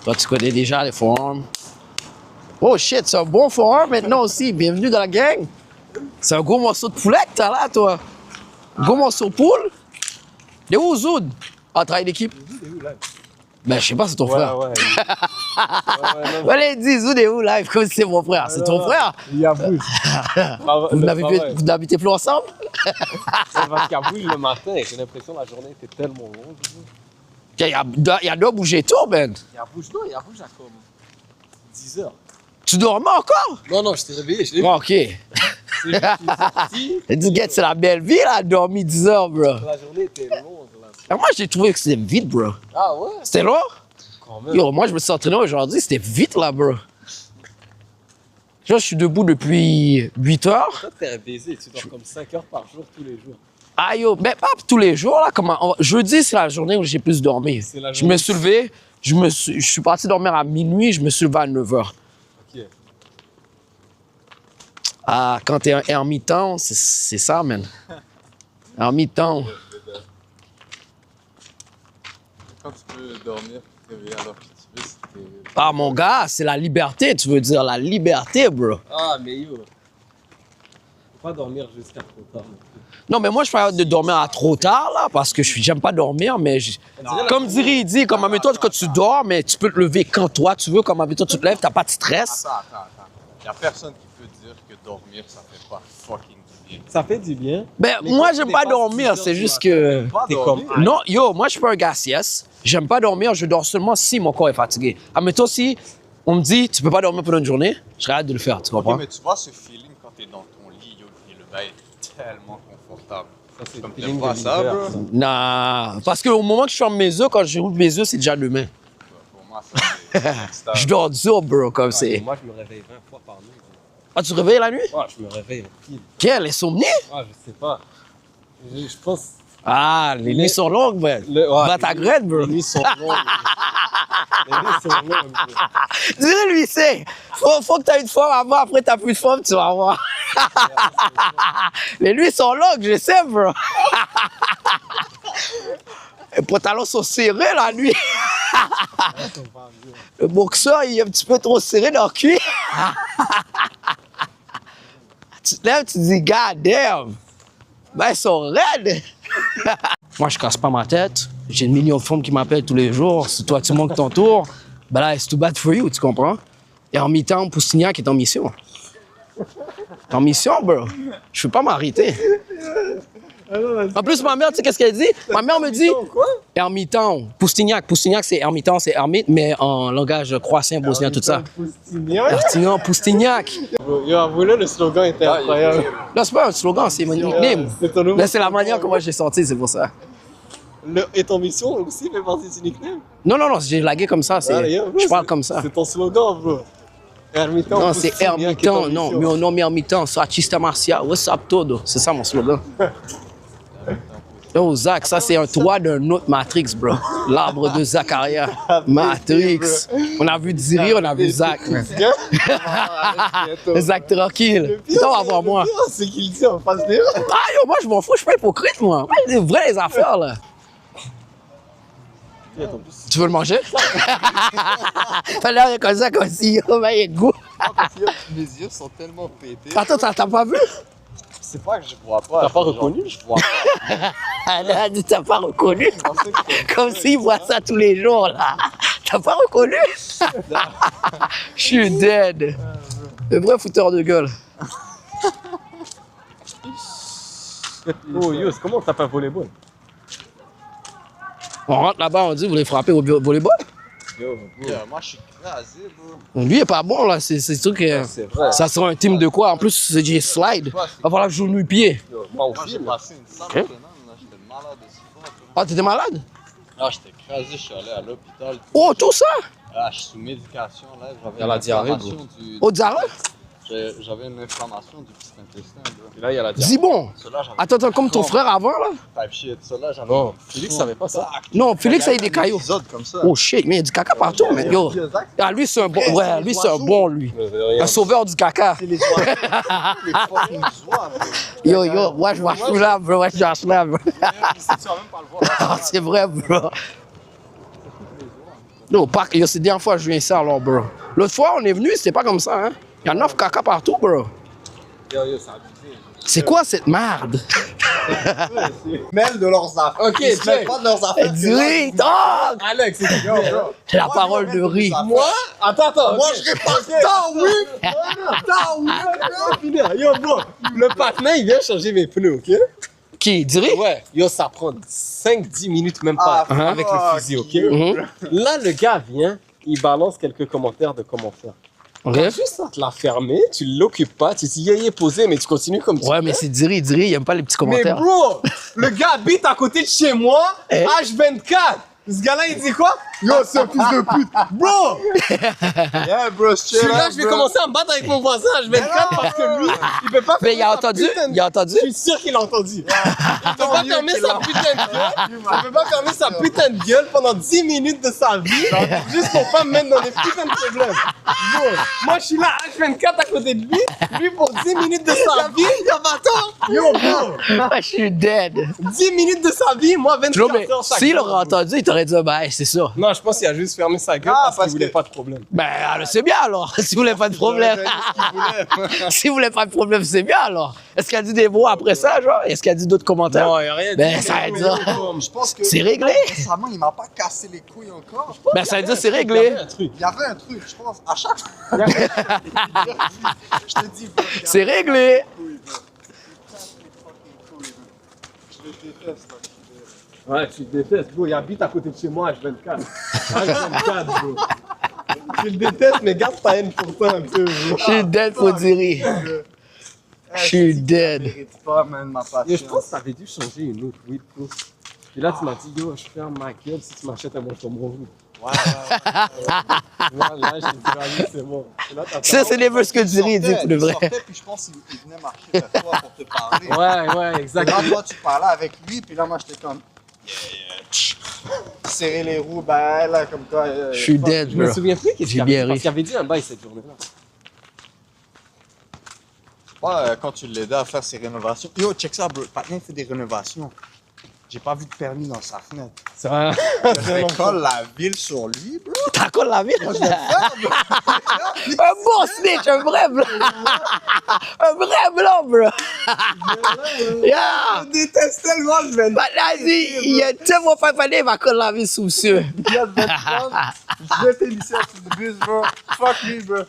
Toi, tu connais déjà les forearms. Oh shit, c'est un bon forearm maintenant aussi. Bienvenue dans la gang. C'est un gros morceau de poulet que t'as là, toi. Gros morceau de poule. Il est où, Zoud? Ah, travail d'équipe? Zoud est où, live? Ben, je sais pas, c'est ton frère. Ouais. Allez, dis, Zoud est où, live? Comme si c'est mon frère. C'est ton frère? Il y a Bouge. Vous n'habitez plus ensemble? C'est parce qu'il y a Bouge le matin. J'ai l'impression que la journée était tellement longue. Il y a deux bouger tôt, Ben. Il y a Bouge, non, il y a Bouge à comme 10 heures. Tu dormais encore? Non, je t'ai réveillé, je l'ai vu. OK. C'est juste sorti. Tu dis, c'est la belle vie, là, dormi 10 heures, bro. La journée était longue, là. Alors moi, j'ai trouvé que c'était vite, bro. Ah ouais? C'était long? Quand même. Yo, moi, je me suis entraîné aujourd'hui, c'était vite, là, bro. Genre, je suis debout depuis 8 heures. Toi, t'es un baiser, tu dors comme 5 heures par jour, tous les jours. Ah, yo, mais pas tous les jours, là. Jeudi, c'est la journée où j'ai plus dormi. Je me suis levé, je suis parti dormir à minuit, je me suis levé à 9 heures. OK. Ah, quand t'es un ermitant, c'est ça, man. Ermitant. Quand tu peux dormir, te réveiller alors que tu veux, c'était... Ah, mon gars, c'est la liberté, tu veux dire, la liberté, bro. Ah, mais yo. Faut pas dormir jusqu'à trop tard. Non, mais moi, je suis pas de dormir à trop tard, là, parce que j'aime pas dormir, mais comme dirait, il dit, comme à toi, quand tu dors, mais tu peux te lever quand toi tu veux, comme à toi, tu te lèves, t'as pas de stress. Attends. Il y a personne qui peut dire que dormir, ça fait pas fucking du bien. Ça fait du bien. Ben, moi, j'aime pas dormir, c'est juste que... Pas T'es dormir. comme... Non, yo, moi, je suis pas un gars sieste. J'aime pas dormir, je dors seulement si mon corps est fatigué. Ah, mais toi aussi, on me dit, tu peux pas dormir pendant une journée, je serais hâte de le faire, tu comprends? Ok, mais tu vois ce feeling quand t'es dans ton lit, yo, et le bail est tellement confortable. Ça, c'est Comme le t'aimes feeling pas de ça, l'hiver, bro? ça. Non, parce qu'au moment que je ferme mes yeux, quand je rouvre mes yeux, c'est déjà demain. Pour moi, ça, c'est stable. Je dors dur, bro, comme Ah, c'est... moi, je me réveille 20 fois par nuit. Ah, tu te réveilles la nuit? Ouais, je me réveille pile. Quelle insomnie? Ouais, je sais pas. Je pense... Ah, les nuits sont longues, man. Ouais, Va ta graine, bro. Les nuits sont longues. Les nuits sont longues, bro. Dis-lui, c'est. Faut que t'aies une forme avant, après t'as plus de forme, tu vas voir. Les nuits sont longues, je sais, bro. Les pantalons sont serrés la nuit. Le boxeur, il est un petit peu trop serré dans le cul. Tu te lèves, tu te dis, God damn. Ben, ils sont raides. Moi, je casse pas ma tête. J'ai 1 million de femmes qui m'appellent tous les jours. Si toi, tu manques ton tour, ben là, it's too bad for you, tu comprends? Et en mi-temps, Poustignac est en mission. T'es en mission, bro. Je veux pas m'arrêter. En plus, ma mère, tu sais qu'est-ce qu'elle dit? Ma mère me dit... Ermitan. Poustignac. Poustignac, c'est ermitan, c'est ermite, mais en langage croatien, bosnien, tout ça. Ermitan, Poustignac. Yo, avouez-le, le slogan était incroyable. Là, c'est pas un slogan, c'est mon nickname. C'est ton nouveau Là, c'est la slogan. manière comment j'ai sorti, c'est pour ça. Et ton mission aussi fait partie du nickname? Non, j'ai lagué comme ça. Je parle comme ça. C'est ton slogan, bro. Ermitan. Non, c'est ermitan. Non, meu nome é ermitan. Sou artista marcial. What's up, todo? C'est ça mon slogan. Yo, Zach, ça c'est un toit d'un autre Matrix, bro. L'arbre de Zacharia. Matrix. On a vu Diri, on a vu Zach. Zach tranquille. Putain, on va voir moi. C'est qu'il dit en face des Ah yo, moi je m'en fous, je suis pas hypocrite, moi. Moi, c'est vrai les affaires, là. Tu veux le manger? Fallait comme ça, comme si, oh, ben, il est goût. Mes yeux sont tellement pétés. Attends, t'as pas vu? C'est pas que je vois pas. T'as pas reconnu? Je vois pas. Elle a dit, t'as pas reconnu? Comme s'il voit ça tous les jours, là. T'as pas reconnu? Je suis dead. Le vrai fouteur de gueule. Oh, yo, comment on tape un volleyball? On rentre là-bas, on dit, vous voulez frapper au volleyball? Yo, Moi, je suis crasé, bro. Lui, il est pas bon, là. C'est ce truc. c'est vrai. Ça sera un team de quoi? En plus, c'est du slide. Va falloir que je joue nu-pied. Moi Moi, aussi, j'ai mais... passé une salle là, j'étais malade aussi fort. Ah, t'étais malade? Ah, j'étais crasé, je suis allé à l'hôpital. Oh, tout ça? Ah, je suis sous médication, là. J'avais Il y a la diarrhée, inflammation du... Au Zara? J'avais une inflammation du petit intestin, bro. Et là, il y a la Dis bon. Cela, j'avais Attends, comme ton frère avant, là? type shit. Cela, j'avais... Non, Félix savait pas ça. Non, Félix a eu des caillots. Épisode comme ça. Oh shit, mais il y a du caca partout, mais yo. Ah, lui, c'est un bon. Ouais, lui, c'est un bon, lui. Un sauveur du caca. C'est les oies. Les fucking oies, bro. Yo, moi, je vois là, bro. Ouais, je vois là, bro. Tu vas même pas le voir. Ah, c'est vrai, bro. Yo, yo, c'est la dernière fois que je viens ici alors, bro. L'autre fois, on est venu, c'était pas comme ça, hein. Il y a 9 caca partout, bro. Yo, c'est abusé. C'est quoi cette merde? Mêlent de leurs affaires. Ok, Ils se mêlent pas de leurs affaires. Dis, dog! Alex, c'est Yo, bro. C'est la parole de riz. Moi? Attends. Moi, ok. je réponds. Ok. Yo, bro, le patin, il vient changer mes pneus, ok? Qui? Diri? Ouais, yo, ça prend 5-10 minutes, même pas, Ah, avec fuck le fusil, ok? you. Mhm. Là, le gars vient, il balance quelques commentaires de comment faire. Ok. T'as juste à te la fermer, tu l'occupes pas, tu dis, il est posé, mais tu continues comme tu Ouais, mais c'est Diri, il aime pas les petits Mais commentaires. bro, le gars habite à côté de chez moi, Eh? H24. Ce gars-là, il dit quoi? Yo, c'est un fils de pute. Bro, Yeah, bro, je suis là, je vais commencer à me battre avec mon voisin H24 parce que lui, il peut pas Mais fermer il a sa entendu? putain de- Il a entendu? Je suis sûr qu'il a entendu. Il peut pas fermer sa putain de gueule. Il peut pas fermer sa putain de gueule pendant 10 minutes de sa vie juste pour pas me mettre dans des putains de problèmes. Bro, moi, je suis là, H24 à côté de lui. Lui, pour 10 minutes de sa vie, yo, bro, Je suis dead. 10 minutes de sa vie, moi, 24 Non, mais heures chaque s'il jour, aurait bro. entendu, il t'aurait dit, ben, c'est ça. Non, je pense qu'il a juste fermé sa gueule Ah, parce parce qu'il voulait que- pas de problème. Ben, c'est bien alors. Si vous voulez pas de problème. Si vous voulez pas de problème, c'est bien alors. Est-ce qu'il a dit des mots après ça, genre? Est-ce qu'il a dit d'autres commentaires? Non, il a rien dit. Ben, ça veut dire. Je pense que C'est réglé. récemment, il m'a pas cassé les couilles encore. Ben, ça veut dire c'est Il y réglé. avait un truc. Il y avait un truc, je pense, à chaque fois. Je te dis, bro, il y a- C'est réglé. couilles, bro. Il casse les fucking couilles, bro. Je le déteste, là. Ouais, tu le détestes, bro. Il habite à côté de chez moi, H24. H24, bro. Tu le détestes, mais garde ta haine pour toi un peu, bro. Je suis dead pour dire. Je suis dead. mérite pas, man, ma passion. Yo, je pense que t'avais dû changer une autre weed, bro. Puis là, tu m'as dit, yo, je ferme ma gueule si tu m'achètes un bon bonbon weed. Ouais, Là, j'ai dit, vas-y, c'est bon. Et là, t'as Ça, c'est les ce que Diri dit pour le vrai. Il sortait, puis je pense qu'il venait marcher vers toi pour te parler. Ouais, Et là, exactement. toi, tu parlais avec lui, puis là, moi, j'étais comme... Serrer les roues, ben là, comme toi... Je suis dead, Je me bro. souviens plus qu'il J'ai bien ri. parce qu'il avait dit un bail cette journée-là. Ouais, quand tu l'aidais à faire ses rénovations. Yo, check ça, bro. Patin fait des rénovations. J'ai pas vu de permis dans sa fenêtre. C'est vrai. Je colle la ville sur lui, bro. T'as quoi la vie? Un bon snitch, un vrai blanc. Un vrai blanc, bro. Yeah. Je déteste tellement, je vais Bah, là, il y a tellement pas fallu, il va coller la vie sous cieux. Je vais t'initier sur le bus, bro. Fuck me, bro.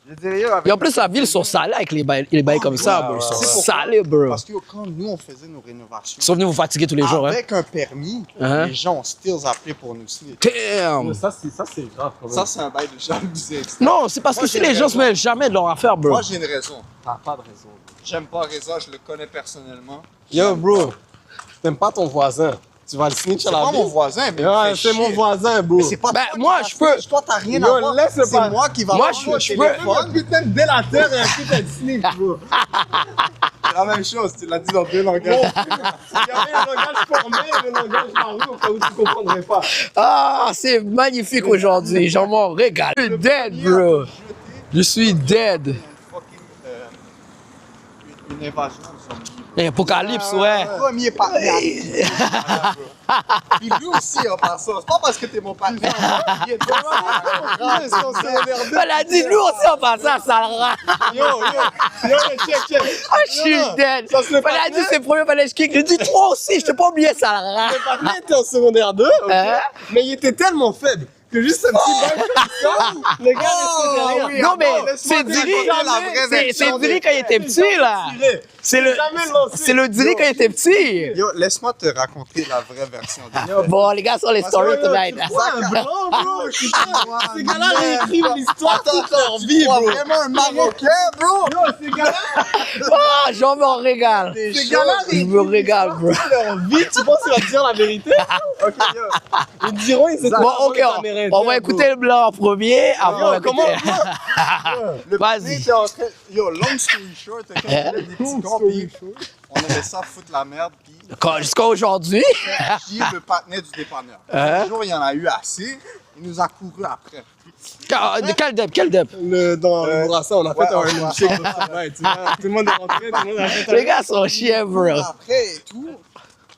Je dirais, yo, avec Et en plus, la ville sont salées avec les bails comme ça, bro. Ils sont salés, bro. Parce que yo, quand nous, on faisait nos rénovations, Ils sont venus vous fatiguer tous les jours, hein. avec un permis, Hein? les gens ont still appelé pour nous snitch. Damn. Ça, c'est grave quand même. Ça, c'est un bail de jalousie. Non, c'est parce que Moi, si j'ai les gens raison. se mêlent jamais de leur affaire, bro. Moi, j'ai une raison. T'as pas de raison. J'aime pas Reza, je le connais personnellement. Yo, bro, t'aimes pas ton voisin. Tu vas le snitch C'est à la pas vie. mon voisin, mais il Ouais, me fait c'est mon chier. voisin, bro. Mais c'est pas Ben, toi moi, qui je vas peux- snitch. Toi, t'as rien Yo, à voir. laisse le C'est pas- moi qui va Moi, prendre je le peux- téléphone. putain de délateur et un putain de snitch, bro. C'est la même chose, tu l'as dit dans deux langages. Il y avait le langage formel et le langage parlé au cas où tu comprendrais pas. Ah, c'est magnifique aujourd'hui. J'en m'en régale. Je suis dead, bro. Je suis dead. Une évasion de zombies. Apocalypse, ouais. Premier partenaire. Puis lui aussi, en passant. C'est pas parce que t'es mon partenaire. Il est Elle a dit, lui aussi, en passant, ça le rend. Yo, check. Ah, je suis dead. Ça, c'est Elle a dit, c'est le premier fallait que je kick. J'ai dit, toi aussi, je t'ai pas oublié, ça le rend. Le partenaire était en secondaire 2, ok? Hein? Mais il était tellement faible que juste un petit bail comme ça, le gars restait derrière. Non, mais c'est Diri. C'est Diri quand il était petit, là. C'est le Diri quand il était petit. Yo, laisse-moi te raconter la vraie version de Bon, les gars, sont les stories tonight. Ouais, un blanc, bro. Ces gars-là réécrivent l'histoire toute leur vie, Tu vois bro. vraiment un Marocain, bro? Yo, ces gars-là, Ah, j'en m'en régale. ces gars-là Je me régale, bro. toute leur vie. Tu penses qu'ils vont te dire la vérité? Ok, yo. Ils te diront, ils étaient Bon, ok, on va écouter le blanc en premier. Avant, on va comment? écouter. Le Vas-y. panier était en train... Yo, long story short, quand on avait des petits gants, puis on aimait ça foutre la merde, puis Jusqu'à aujourd'hui. chier le patinet du dépanneur. Hein? Un jour, il y en a eu assez, il nous a couru après. Quel dep? Dans le Bourassa, on a fait un ouais. milkshake de travail, tu vois. Tout le monde est rentré, tout le monde a fait un... Les gars sont chiens, bro. Après et tout,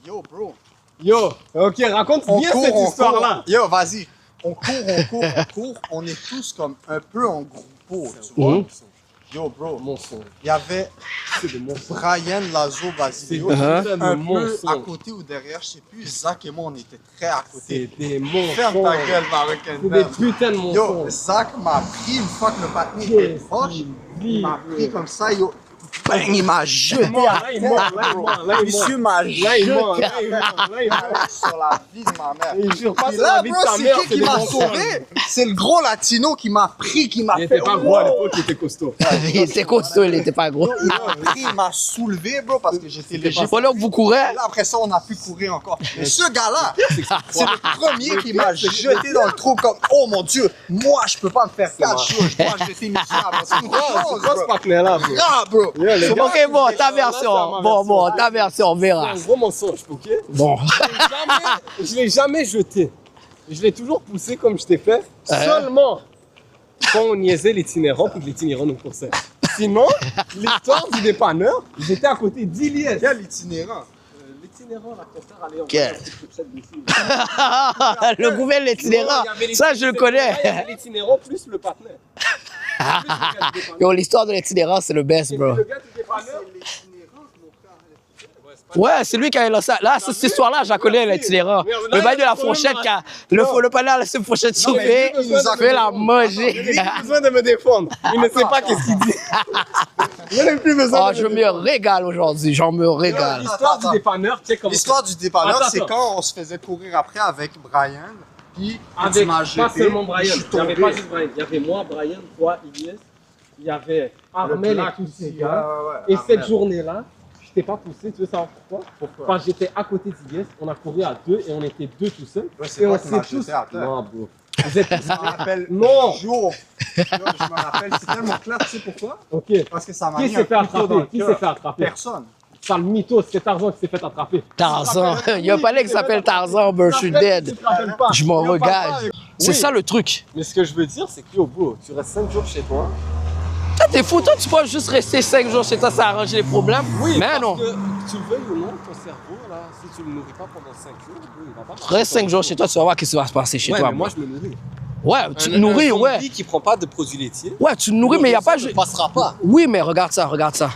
yo, bro. Yo, ok, raconte On bien court, cette on histoire-là. court. Yo, vas-y. on court, on est tous comme un peu en groupe, tu vois. Yo, bro, il y avait Brian, Lazo, Basilio, un peu à côté ou derrière, je sais plus, Zach et moi, on était très à côté. C'est des monstres. Ferme ta gueule, Marocain. C'est des putains de monstres. Yo, Zach m'a pris une fois que le patin était proche, il m'a pris comme ça, yo. Bang, il m'a jeté à terre. Monsieur m'a jeté sur la vie de ma mère. Et là, bro, c'est qui m'a sauvé? C'est le gros latino qui m'a pris, qui m'a fait... Il était pas gros à l'époque, il était costaud. Il était costaud, il était pas gros. Il m'a pris, il m'a soulevé, bro, parce que j'étais léger. Pas là que vous courez. Là, après ça, on a pu courir encore. Mais ce gars-là, c'est le premier qui m'a jeté dans le trou comme, oh mon Dieu, moi, je peux pas me faire 4 jours, je dois jeter mes jambes. C'est quoi ce partenaire-là, bro? Ah, bro. Ok, bon, ta version. Bon, ta version, on verra. C'est un gros mensonge, ok? Bon. Je l'ai jamais jeté. Je l'ai toujours poussé comme je t'ai fait, seulement quand on niaisait l'itinérant puis que l'itinérant nous poussait. Sinon, l'histoire du dépanneur, j'étais à côté d'Iliès. Quel itinérant? L'itinérant, la concert allait en Quel? Le gouvernement l'itinérant. Ça, je le connais. Il y avait l'itinérant plus le partenaire. Yo, l'histoire de l'itinérant, c'est le best, bro. Le gars du dépanneur, Ouais, c'est lui qui a lancé ça. Là, cette histoire-là, je la connais, l'itinérant. Le bail de la fourchette, le panneau a laissé une fourchette sauvée, il fait la manger. il a besoin de me défendre. Il ne sait pas qu'est-ce qu'il dit. Il n'a plus besoin Oh, je me régale aujourd'hui, j'en me régale. L'histoire du dépanneur, tu sais comment L'histoire du dépanneur, Attends, c'est attends. quand on se faisait courir après avec Brian, puis tu Avec m'as pas jeté, seulement puis Brian, je suis il n'y avait tombé. pas juste Brian, il y avait moi, Brian, toi, Ilyes, il y avait Armel et black tous ces aussi, gars. ouais, Et cette Armel. journée-là, je t'ai pas poussé, tu veux savoir pourquoi? Parce que j'étais à côté d'Ilyes, on a couru à 2 et on était 2 tout seuls. Ouais, c'est Et toi on qui m'as s'est tous... jeté à terre. Non, bro. Vous êtes... Je me rappelle Non. jour. Yo, je me rappelle, c'est tellement clair, tu sais pourquoi? Ok. Parce que ça m'a Qui mis s'est un fait couteau dans attraper? le Qui cœur. s'est fait attraper? Personne. Sale mytho, c'est Tarzan qui s'est fait attraper. Tarzan. Il y a pas là qui s'appelle Tarzan, bro. Je suis dead. Je m'en regarde. C'est ça le truc. Mais ce que je veux dire, c'est que yo, bro, tu restes 5 jours chez toi. Toi, t'es fou. Toi, tu peux juste rester 5 jours chez toi, ça arrange les problèmes. Oui, mais parce non. que tu le veuilles ou non, ton cerveau, là, si tu le nourris pas pendant 5 jours, bro, il va pas marcher. Reste 5 jours chez toi, tu vas voir ce qui va se passer chez Ouais, toi. mais bro. moi, je me nourris. Ouais, tu te nourris, un ouais. zombie qui prend pas de produits laitiers. Ouais, tu te nourris, mais il n'y a pas. Ça ne passera pas. Oui, mais regarde ça, regarde ça.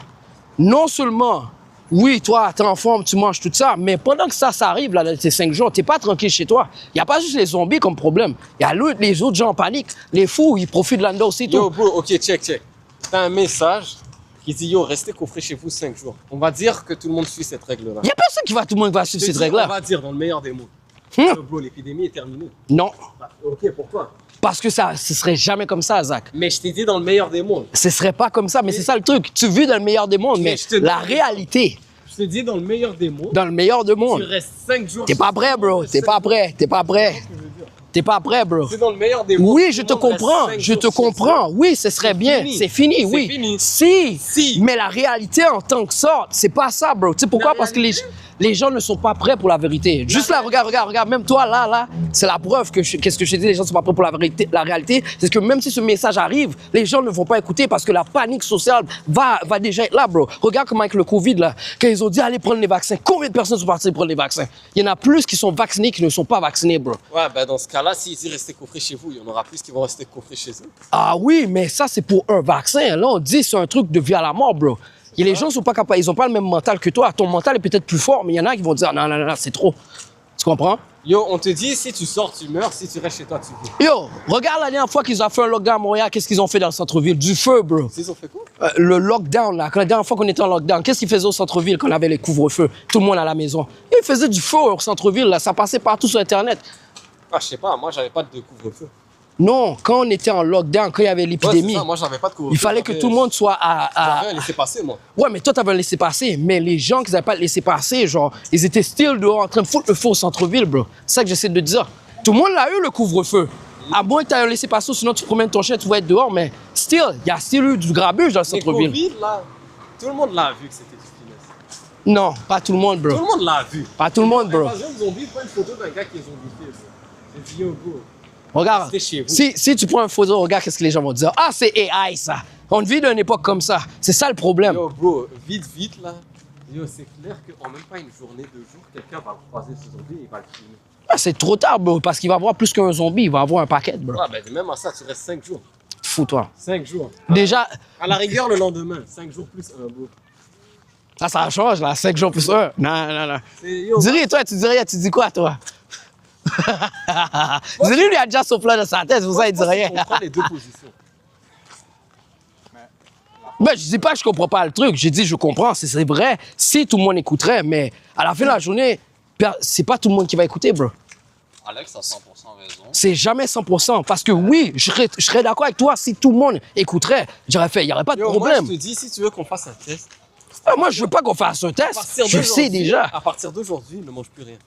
Non seulement, oui, toi, t'es en forme, tu manges tout ça, mais pendant que ça arrive, là, tes 5 jours, t'es pas tranquille chez toi. Il n'y a pas juste les zombies comme problème. Il y a les autres gens en panique. Les fous, ils profitent de là-dedans aussi. Yo, Tout. bro, ok, check. T'as un message qui dit, yo, restez coffré chez vous 5 jours. On va dire que tout le monde suit cette règle-là. Il n'y a personne qui va, tout le monde va suivre cette On règle-là. va dire dans le meilleur des mots. Hum. Yo, bro, l'épidémie est terminée. Non, Bah, ok, pourquoi? parce que ça, ce serait jamais comme ça, Zach. Mais je t'ai dit dans le meilleur des mondes. Ce serait pas comme ça, mais c'est ça le truc. Tu vis dans le meilleur des mondes, mais je te la dis- réalité, Je te dis dans le meilleur des mondes. dans le meilleur des Tu mondes, restes 5 jours. t'es pas prêt, bro. T'es pas prêt. T'es pas prêt. T'es pas prêt, bro. C'est dans le meilleur des mondes. Oui, je Tout te le monde reste comprends. 5 Je te jours chez comprends. Oui, ce serait bien. fini. C'est fini, C'est oui. fini. Si. Mais la réalité en tant que ça, c'est pas ça, bro. Tu sais pourquoi? Parce que les gens ne sont pas prêts pour la vérité. Juste là, regarde. Même toi, là, c'est la preuve que qu'est-ce que je te dis, les gens ne sont pas prêts pour la vérité. La réalité, c'est que même si ce message arrive, les gens ne vont pas écouter parce que la panique sociale va déjà être là, bro. Regarde comment avec le Covid, là, quand ils ont dit allez prendre les vaccins, combien de personnes sont parties prendre les vaccins? Il y en a plus qui sont vaccinés qui ne sont pas vaccinés, bro. Ouais, ben dans ce cas-là, s'ils disent rester coffrés chez vous, il y en aura plus qui vont rester coffrés chez eux. Ah oui, mais ça, c'est pour un vaccin. Là, on dit c'est un truc de vie à la mort, bro. Et les gens sont pas capables, ils n'ont pas le même mental que toi. Ton mental est peut-être plus fort, mais il y en a qui vont dire non, c'est trop. Tu comprends? Yo, on te dit si tu sors, tu meurs, si tu restes chez toi, tu vis. Yo, regarde la dernière fois qu'ils ont fait un lockdown à Montréal, qu'est-ce qu'ils ont fait dans le centre-ville? Du feu, bro. Ils ont fait quoi? Le lockdown, là, la dernière fois qu'on était en lockdown, qu'est-ce qu'ils faisaient au centre-ville quand on avait les couvre-feux? Tout le monde à la maison. Ils faisaient du feu au centre-ville, là, ça passait partout sur Internet. Ah, je sais pas, moi j'avais pas de couvre-feu. Non, quand on était en lockdown, quand il y avait Ouais, l'épidémie, c'est ça, moi j'avais pas de couvre-feu. il fallait que tout le monde soit à... J'avais un laissez-passer, moi. Ouais, mais toi, t'avais laissé passer. Mais les gens qui n'avaient pas laissé passer, genre, ils étaient still dehors en train de foutre le feu au centre-ville, bro. C'est ça que j'essaie de dire. Tout le monde l'a eu, le couvre-feu. À moins que tu aies laissé passer, sinon tu promènes ton chien, tu vas être dehors. Mais still, il y a still eu du grabuge dans le Mais centre-ville. Covid, là, tout le monde l'a vu que c'était du finesse. Non, pas tout le monde, Tout le bro. monde l'a vu. Pas tout le monde, bro. Par exemple, zombie, prends une photo d'un gars qui est zombifié. J'ai dit, yo, bro. Regarde, C'était chez vous. si tu prends une photo, regarde qu'est-ce que les gens vont dire. Ah, c'est AI, ça. On vit dans une époque comme ça. C'est ça le problème. Yo, bro, vite, là. Yo, c'est clair qu'en même pas une journée, 2 jours, quelqu'un va le croiser ce zombie et il va le filmer. Ah, c'est trop tard, bro, parce qu'il va avoir plus qu'un zombie, il va avoir un paquet, bro. Ah, ben même à ça, tu restes 5 jours. Fous-toi. 5 jours. Déjà, À la rigueur, le lendemain. 5 jours plus un, bro. ça change, là, 5 jours plus 1. Non. Yo, Dis toi, tu dis rien, tu dis quoi, toi? Dis lui, il a déjà son plan dans sa tête, c'est pour ça il dit rien. on prend les deux positions. Ben, je dis pas que je comprends pas le truc, j'ai dit je comprends, c'est vrai, si tout le monde écouterait, mais à la fin de la journée, c'est pas tout le monde qui va écouter, bro. Alex a 100% raison. C'est jamais 100%, parce que oui, je serais d'accord avec toi si tout le monde écouterait, j'aurais fait, il n'y aurait pas de Yo, problème. moi, je te dis, si tu veux qu'on fasse un test, Ah, moi, je veux pas qu'on fasse un à test, partir je le sais d'aujourd'hui- déjà. À partir d'aujourd'hui, ne mange plus rien.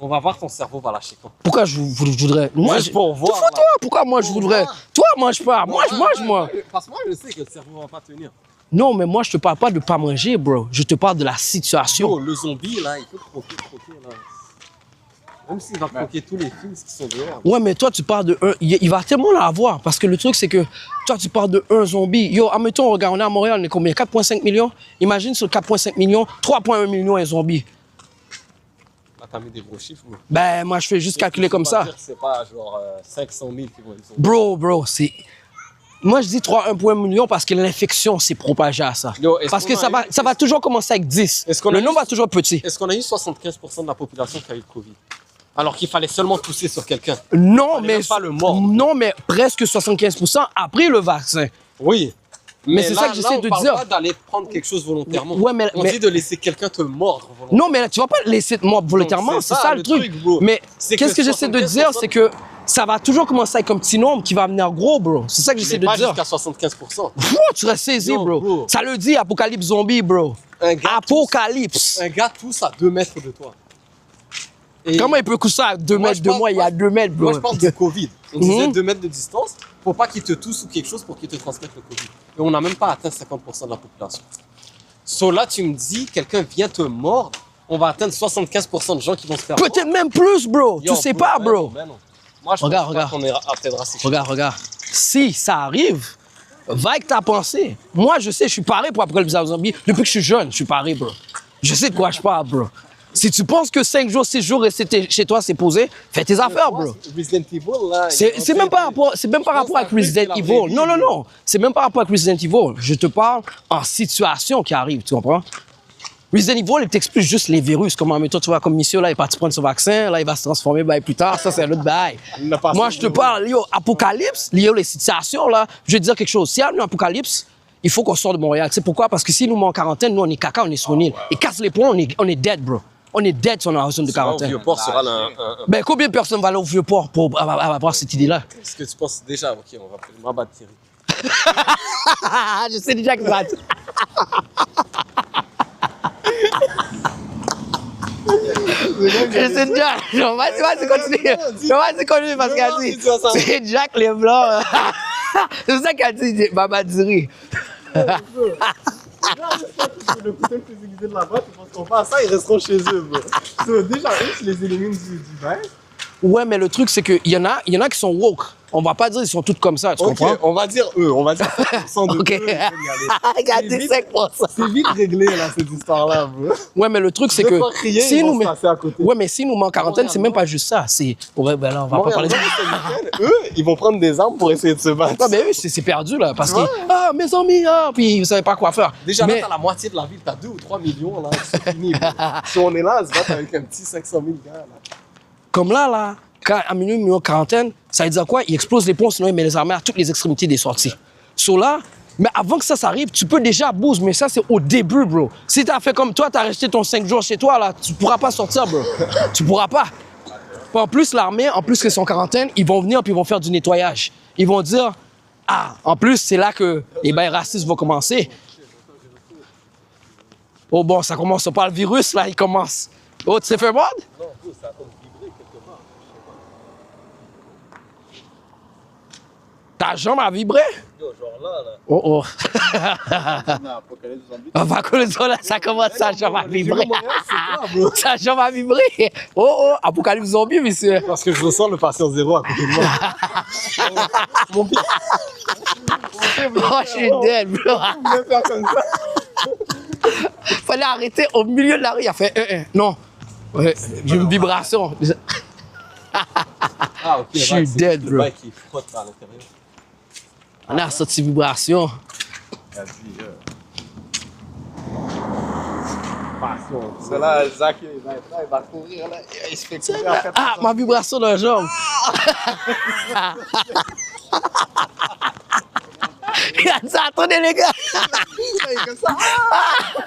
On va voir ton cerveau va lâcher quand. Pourquoi je voudrais... Moi, Juste pour voir, Fous-toi, là. pourquoi moi je Pour voudrais... voir. Toi, mange pas, moi je mange, moi. Parce que moi, je sais que le cerveau va pas tenir. Non, mais moi, je te parle pas de pas manger, bro. Je te parle de la situation. Yo, le zombie, là, il peut croquer, là. Même s'il va croquer tous les fils qui sont dehors. Ouais, mais toi, tu parles de un... Il va tellement l'avoir, parce que le truc, c'est que toi, tu parles de un zombie. Yo, admettons, regarde, on est à Montréal, on est combien? 4,5 millions? Imagine sur 4,5 millions, 3,1 millions un zombie. Là, t'as mis des gros chiffres, bro. Ben, moi, je fais juste calculer comme ça. C'est pas genre 500 000 qui vont être zombies. Bro, c'est... Moi, je dis 3,1 millions parce que l'infection s'est propagée à ça. Yo, est-ce Parce qu'on que a eu- ça va toujours commencer avec 10. Est-ce qu'on a Le eu- nombre va toujours être petit. Est-ce qu'on a eu 75% de la population qui a eu le Covid? Alors qu'il fallait seulement tousser sur quelqu'un. Non, Fallait mais... même pas le mordre. Non, mais presque 75% après le vaccin. Oui. Mais c'est là- ça que j'essaie là, de on parle dire. pas d'aller prendre quelque chose volontairement. Ouais, mais- on mais- dit de laisser quelqu'un te mordre volontairement. Non, mais tu vas pas le laisser te mordre volontairement, Donc, c'est ça le truc. bro. Mais C'est qu'est-ce que j'essaie de 75%, dire, c'est que ça va toujours commencer avec un petit nombre qui va venir gros, bro. C'est ça que j'essaie Mais de pas dire. jusqu'à 75%. Pfff, tu restes saisi, Yo, bro. bro. Ça le dit, Apocalypse Zombie, bro. Un gars Apocalypse. Un gars tousse à 2 mètres de toi. Et Comment il peut coucher à 2 Moi, mètres je de parle- moi? Il y a 2 mètres, bro. Moi, je parle du Covid. On disait Mhm. 2 mètres de distance. Faut pas qu'il te tousse ou quelque chose pour qu'il te transmette le Covid. Et on n'a même pas atteint 50% de la population. So là, tu me dis, quelqu'un vient te mordre, on va atteindre 75% de gens qui vont se faire mordre. Peut-être même plus, bro. Yo, Tu sais pas, ben bro. non, ben non. Moi, je Regarde, pense pas regarde. qu'on atteindra ces chiffres. Regarde. Si ça arrive, va avec ta pensée. Moi, je sais, je suis paré pour Apocalypse Zombie. Depuis que je suis jeune, je suis paré, bro. Je sais de quoi je parle, bro. Si tu penses que 5 jours, 6 jours rester chez toi, c'est posé, fais tes affaires, bro. Resident Evil, là. C'est même pas rapport, c'est même pas rapport avec Resident Evil. Non. C'est même pas rapport avec Resident Evil. Je te parle en situation qui arrive, tu comprends? Resident Evil, il t'explique juste les virus. Comment, mais toi, tu vois, comme monsieur, là, il est parti prendre son vaccin, là, il va se transformer, ben, plus tard. Ça, c'est un autre bail. Moi, je te parle, yo, Apocalypse, lié aux situations, là. Je vais te dire quelque chose. S'il y a un apocalypse, il faut qu'on sorte de Montréal. Tu sais pourquoi? Parce que si nous, en quarantaine, nous, on est caca, on est sur une île. Et casse les points, on est dead, bro. On est dead si on est en zone de Au quarantaine. Vieux-Port sera Ben, combien de personnes vont aller au Vieux-Port pour avoir cette idée-là? Est-ce que tu penses déjà, ok, on va m'abattre Thierry. Je sais déjà que ça va être. Je sais déjà. Non, vas-y, continue. Non, vas-y, continue parce qu'elle dit. C'est Jack les Blancs. C'est ça qu'elle dit, Baba Diri. Le couteau le plus aiguisé de la boîte, parce qu'on fait ça, ils resteront chez eux, bro. So, déjà, eux, tu les élimines du verre. Ouais, mais le truc, c'est qu'il y en a qui sont woke. On va pas dire qu'ils sont tous comme ça, tu Ok, comprends? on va dire eux, on va dire 5% de Ok. eux. Regardez 5%. C'est vite réglé, là, cette histoire-là, bro. Ouais, mais le truc, c'est De que. pas crier, si ils nous vont met- se passer à côté. Ouais, mais si nous met en quarantaine, c'est même pas juste ça. C'est. Ouais, ben là, on va pas parler de. Eux, ils vont prendre des armes pour essayer de se battre. Non, mais eux, c'est perdu, là. Parce que. Ouais. Ah, mes amis, puis vous savez pas quoi faire. Déjà, mais... là, t'as la moitié de la ville, t'as 2 ou 3 millions, là, c'est fini, bro. Si on est là, on se bat avec un petit 500 000 gars, là. Comme là, quand à minuit, minuit, quarantaine, ça veut dire quoi? Il explose les ponts, sinon il met les armées à toutes les extrémités des sorties. So là, mais avant que ça arrive, tu peux déjà bouger, mais ça, c'est au début, bro. Si t'as fait comme toi, t'as resté ton 5 jours chez toi, là, tu pourras pas sortir, bro. Tu pourras pas. Puis en plus, l'armée, en plus qu'ils sont en quarantaine, ils vont venir puis ils vont faire du nettoyage. Ils vont dire, ah, en plus, c'est là que les bails racistes vont commencer. Oh bon, ça commence pas, le virus, là, il commence. Oh, tu t'es fait mordre? Non, bro, ça a comme vibré quelque part. Ta jambe a vibré? Yo, genre là. Oh oh. Non, Apocalypse Zombie. On va connaître là, ça commence, sa jambe a vibré. C'est toi, bro. Sa jambe a vibré. Oh oh, Apocalypse Zombie, monsieur. Parce que je ressens le patient zéro à côté de moi. Mon pied. Oh, je suis dead, bro. Vous voulez faire comme ça? Fallait arrêter au milieu de la rue, il a fait non. Ouais, j'ai une vibration. Ah, ok. Je suis dead, bro. Le bail qui frotte à l'intérieur. On a sorti vibration. C'est là, Zach, il va courir, là. Il se fait courir après. Ah, ma vibration dans la jambe. Il a dit, attendez les gars. Comme ça.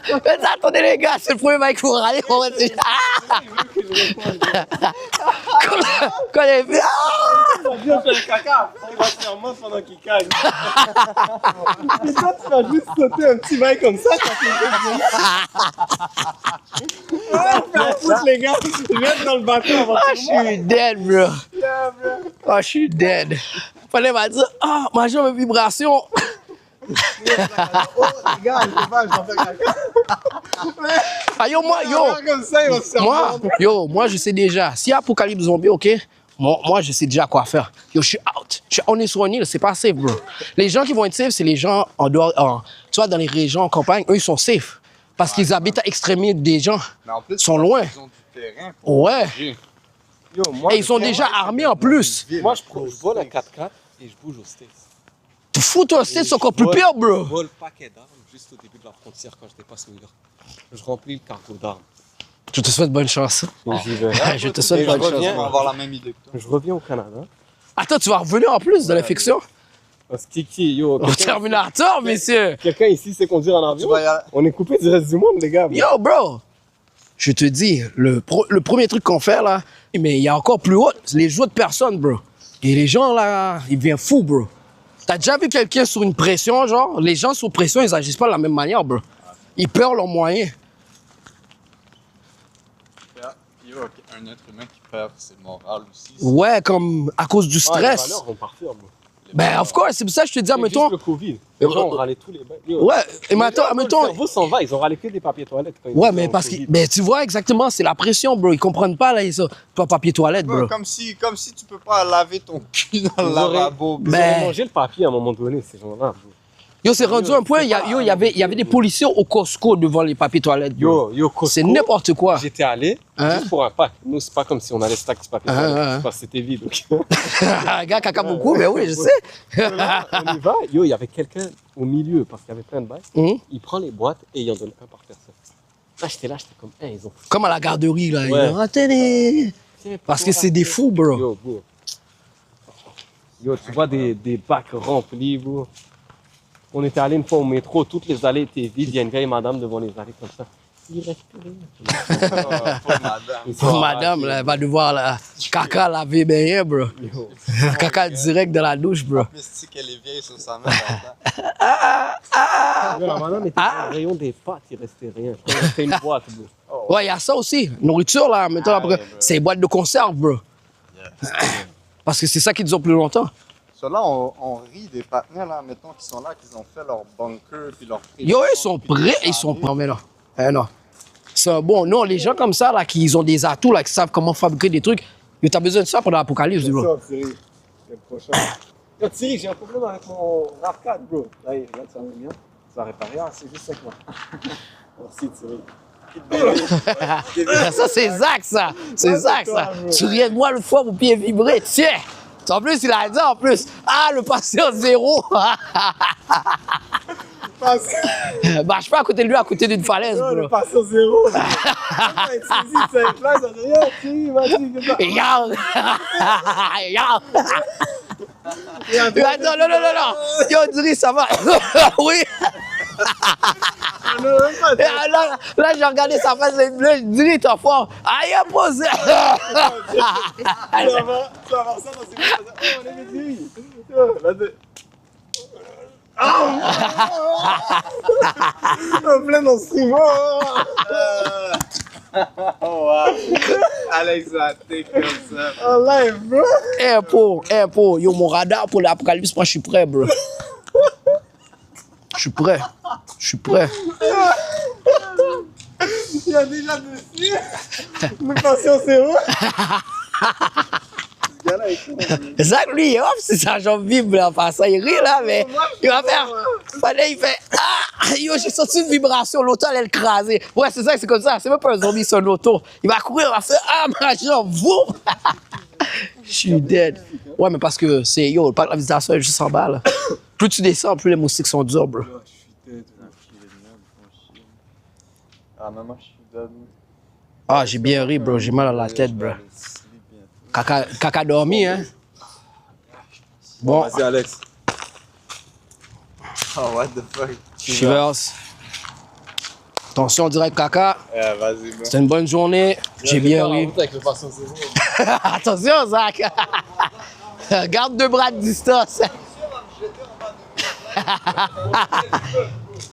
Il a dit, attendez les gars, c'est le premier mec qui va râler. On va dire, quand il est fait, Il va bien faire le caca. Il va se faire mort pendant qu'il cague. Et toi, tu vas juste sauter un petit bail comme ça quand tu fais les gars, ils mettent dans le bateau. ah, je suis dead, bro. Ah, je suis dead. Fallait m'a dit, ah, ma jambe a vibration. Oh, les gars, je sais pas, je vais faire caca. Ah, yo, moi, yo. Comme ça, il va se faire mordre. Moi, je sais déjà. Si Apocalypse Zombie, ok, moi, je sais déjà quoi faire. Yo, je suis out. On est sur une île, c'est pas safe, bro. Les gens qui vont être safe, c'est les gens en dehors, tu vois, dans les régions en campagne, eux, ils sont safe. Parce qu'ils habitent à l'extrémité des gens. Mais en plus, Ils sont loin. Ils ont du terrain pour Ouais. bouger. Yo, moi, Et ils sont déjà armés en plus. Moi, je vole un 4x4 et je bouge aux States. Tu fous, toi, c'est encore plus pire, Je bro. vole paquet d'armes juste au début de la frontière quand je dépasse New York. Je remplis le cargo d'armes. Je te souhaite bonne chance. J'y vais. Je te souhaite Et bonne je chance. reviens. On va avoir la même idée que toi. Je reviens au Canada. Attends, tu vas revenir en plus de la fiction? Parce que Kiki, yo, Au Terminator, messieurs. quelqu'un ici sait conduire en Tu avion. vas y aller. On est coupé du reste du monde, les gars. Yo, bro. Je te dis, le premier truc qu'on fait, là, mais il y a encore plus haut, les jeux de personnes, bro. Et les gens, là, ils deviennent fous, bro. T'as déjà vu quelqu'un sous une pression, genre? Les gens sous pression, ils agissent pas de la même manière, bro. Ils perdent leurs moyens. Yo, un être humain qui perd ses morales aussi. Ouais, comme à cause du Ah, les stress. valeurs vont partir, bro. Ben, of course, c'est pour ça que je te dis, C'est admettons. juste le Covid. Les gens ont râlé tous les bains. Yo, Ouais, et les maintenant, gens, admettons. Le cerveau s'en va, ils ont râlé que des papiers toilettes. Quand ils Ouais, étaient mais en parce que. Covid. Ben, tu vois exactement, c'est la pression, bro. Ils comprennent pas, là, ça. Pas papier toilette, bro. Comme si tu peux pas laver ton cul dans le Ils auraient- lavabo. Ils Ben- ont mangé le papier à un moment donné, ces gens-là, bro. Yo, c'est rendu un point, il y avait des policiers au Costco devant les papiers toilettes, bro. Yo, Costco, C'est n'importe quoi. j'étais allé Hein? juste pour un pack. Nous, c'est pas comme si on allait stack du papier Hein, toilette, hein. parce que c'était vide. ok. Un gars caca beaucoup, mais oui, je sais. On y va. Yo, il y avait quelqu'un au milieu, parce qu'il y avait plein de bails. Hum. Il prend les boîtes et il en donne un par personne. Là, j'étais comme, hey, ils ont foutu. Comme à la garderie, là. Ouais. Ils ont raté. Parce que c'est des fous, bro. Yo, bro. Yo, tu vois des bacs remplis, bro. On était allé une fois au métro, toutes les allées étaient vides. Il y a une vieille madame devant les allées comme ça. Il reste plus rien. Pauvre madame. Ils sont Madame, arrachés. là, elle va devoir la caca laver bien, bro. Yo. Caca direct dans la douche, bro. En plus, tu sais qu'elle est vieille sur sa main. là-dedans. Yo, la madame était dans le rayon des pâtes, il restait rien. Je crois que c'était une boîte, bro. Ouais, il y a ça aussi. Nourriture, là, mettons, après. ouais, bro. C'est les boîtes de conserve, bro. Parce que c'est ça qui dure plus longtemps. Ceux-là, on rit des partenaires, là, mettons, qui sont là, qui ont fait leur bunker, puis leur Yo, ils sont prêts, ils sont prêts, mais non. Eh non. C'est bon, non, les gens comme ça, là, qui ont des atouts, là, qui savent comment fabriquer des trucs, yo, t'as besoin de ça pendant l'apocalypse, bro. ça, Thierry. Le prochain. Yo, Thierry, j'ai un problème avec mon RAV4, bro. Là, regarde, ça va bien. Ça va réparer. Ah, c'est juste avec moi. Merci, Thierry. Ça, c'est Zach, ça. C'est Zach, ça. Tu riais de moi le fois, mon pied vibrait. Tiens. En plus, il a dit, en plus, ah, le passeur zéro. Bah, je suis pas à côté de lui, à côté d'une falaise, Yo, le bro. passeur zéro. Là. Il saisi, c'est une place, on dit, yo, Thierry, vas-y, que ça. Regarde. Regarde. Attends, non. Yo, Diri, ça va. Oui. Là, j'ai regardé sa face, elle est bleue. Diri, t'es fort. Ah, il a posé. Ça va ça dans ses mains. Oh, on est Thierry. Yo, vas-y. En plein dans ce frigo. Oh, wow. Alex a été comme ça. En live, bro. Pour. Yo, mon radar pour l'apocalypse, moi, je suis prêt, bro. Je suis prêt. Il y a déjà dessus. Nous passions zéro. Ce gars-là est con. Zach, lui, il est off, c'est sa jambe vibre, là, par ça, il rit, là, mais il va faire. Fallait, il fait. Ah, yo, j'ai senti une vibration, l'auto allait le craser. Ouais, c'est ça, c'est comme ça. C'est même pas un zombie, c'est un auto. Il va courir, il va faire. Ah, ma jambe, vous. Je suis dead. Ouais, mais parce que c'est, yo, le parc de la Visitation est juste en bas, là. Plus tu descends, plus les moustiques sont durs, bro. Ah, mais moi, je suis dead. Ah, j'ai bien ri, bro. J'ai mal à la tête, bro. Caca dormi, hein? Bon, Vas-y, Alex. Oh, what the fuck? Shivers. Attention, direct caca. Vas-y, bro. C'était une bonne journée. J'ai bien ri. Avec le patient zéro. Attention, Zach. Garde 2 bras de distance.